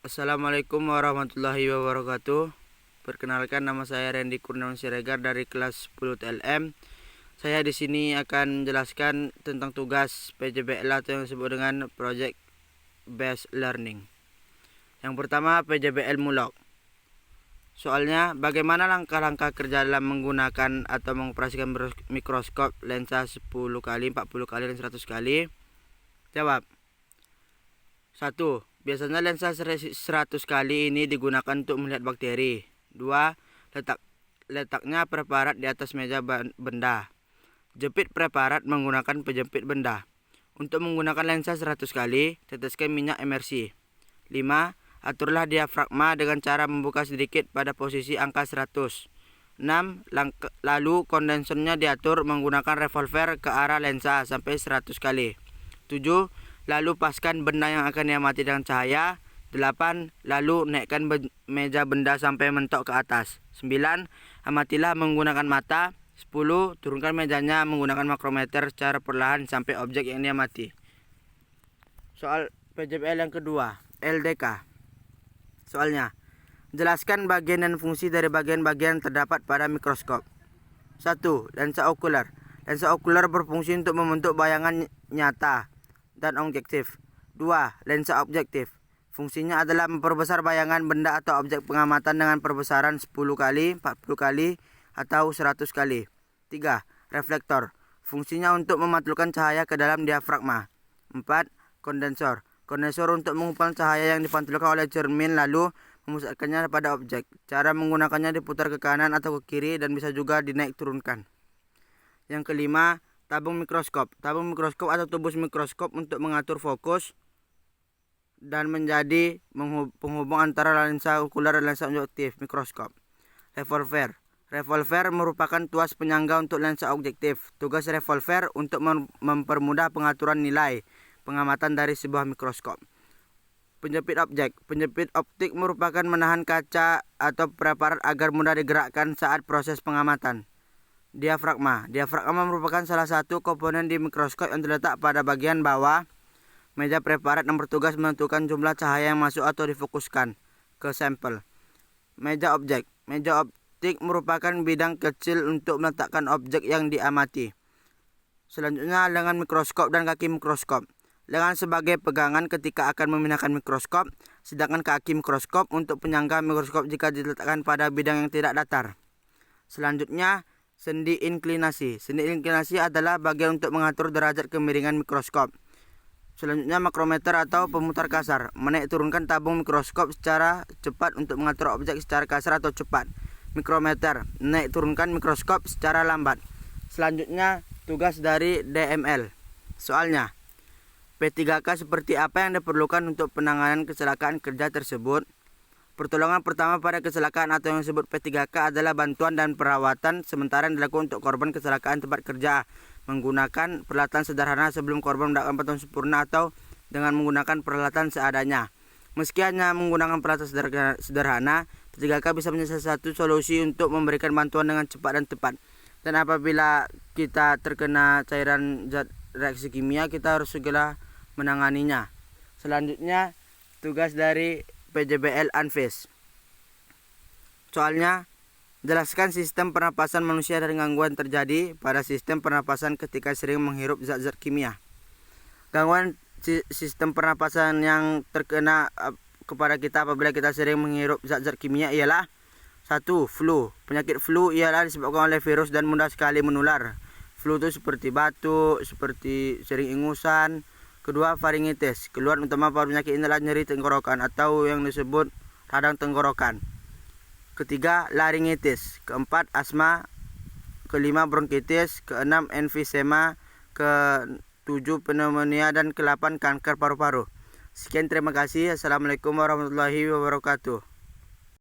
Assalamualaikum warahmatullahi wabarakatuh. Perkenalkan, nama saya Randy Kurniawan Siregar dari kelas 10 TLM. Saya di sini akan menjelaskan tentang tugas PJBL atau yang disebut dengan Project Based Learning. Yang pertama, PJBL Mulok. Soalnya, bagaimana langkah-langkah kerja dalam menggunakan atau mengoperasikan mikroskop lensa 10 kali, 40 kali, dan 100 kali? Jawab. 1. Biasanya lensa 100 kali ini digunakan untuk melihat bakteri. 2. Letaknya preparat di atas meja benda. Jepit preparat menggunakan penjepit benda. Untuk menggunakan lensa 100 kali, teteskan minyak emersi. 5. Aturlah diafragma dengan cara membuka sedikit pada posisi angka 100. 6. Lalu kondensernya diatur menggunakan revolver ke arah lensa sampai 100 kali. 7. Lalu paskan benda yang akan diamati dengan cahaya. 8. Lalu naikkan meja benda sampai mentok ke atas. 9. Amatilah menggunakan mata. 10. Turunkan mejanya menggunakan makrometer secara perlahan sampai objek yang diamati. Soal PJBL yang kedua, LDK. Soalnya, jelaskan bagian dan fungsi dari bagian-bagian terdapat pada mikroskop. 1. Lensa okuler. Lensa okuler berfungsi untuk membentuk bayangan nyata dan objektif. 2. Lensa objektif. Fungsinya adalah memperbesar bayangan benda atau objek pengamatan dengan perbesaran 10 kali, 40 kali, atau 100 kali. 3. Reflektor. Fungsinya untuk memantulkan cahaya ke dalam diafragma. 4. Kondensor. Kondensor untuk mengumpan cahaya yang dipantulkan oleh cermin lalu memusatkannya pada objek. Cara menggunakannya diputar ke kanan atau ke kiri dan bisa juga dinaik turunkan. Yang kelima, tabung mikroskop. Tabung mikroskop atau tubus mikroskop untuk mengatur fokus dan menjadi penghubung antara lensa okuler dan lensa objektif mikroskop. Revolver. Revolver merupakan tuas penyangga untuk lensa objektif. Tugas revolver untuk mempermudah pengaturan nilai pengamatan dari sebuah mikroskop. Penjepit objek. Penjepit optik merupakan menahan kaca atau preparat agar mudah digerakkan saat proses pengamatan. Diafragma. Diafragma merupakan salah satu komponen di mikroskop yang terletak pada bagian bawah meja preparat yang bertugas menentukan jumlah cahaya yang masuk atau difokuskan ke sampel. Meja objek. Meja optik merupakan bidang kecil untuk meletakkan objek yang diamati. Selanjutnya, lengan mikroskop dan kaki mikroskop. Lengan sebagai pegangan ketika akan memindahkan mikroskop, sedangkan kaki mikroskop untuk penyangga mikroskop jika diletakkan pada bidang yang tidak datar. Selanjutnya, sendi inklinasi. Sendi inklinasi adalah bagian untuk mengatur derajat kemiringan mikroskop. Selanjutnya, makrometer atau pemutar kasar. Menaik turunkan tabung mikroskop secara cepat untuk mengatur objek secara kasar atau cepat. Mikrometer. Naik turunkan mikroskop secara lambat. Selanjutnya, tugas dari DML. Soalnya, P3K seperti apa yang diperlukan untuk penanganan kecelakaan kerja tersebut? Pertolongan pertama pada kecelakaan atau yang disebut P3K adalah bantuan dan perawatan sementara yang dilakukan untuk korban kecelakaan tempat kerja menggunakan peralatan sederhana sebelum korban mendapatkan bantuan sempurna atau dengan menggunakan peralatan seadanya. Meski hanya menggunakan peralatan sederhana, P3K bisa menjadi salah satu solusi untuk memberikan bantuan dengan cepat dan tepat. Dan apabila kita terkena cairan zat reaksi kimia, kita harus segera menanganinya. Selanjutnya, tugas dari PJBL Anfis. Soalnya, jelaskan sistem pernapasan manusia dan gangguan terjadi pada sistem pernapasan ketika sering menghirup zat-zat kimia. Gangguan sistem pernapasan yang terkena kepada kita apabila kita sering menghirup zat-zat kimia ialah 1. Flu. Penyakit flu ialah disebabkan oleh virus dan mudah sekali menular. Flu itu seperti batuk, seperti sering ingusan. Kedua, faringitis. Keluhan utama pada penyakit ini adalah nyeri tenggorokan atau yang disebut radang tenggorokan. Ketiga, laringitis. Keempat, asma. Kelima, bronkitis. Keenam, emfisema. Ketujuh, pneumonia. Dan ke-8, kanker paru-paru. Sekian, terima kasih. Assalamualaikum warahmatullahi wabarakatuh.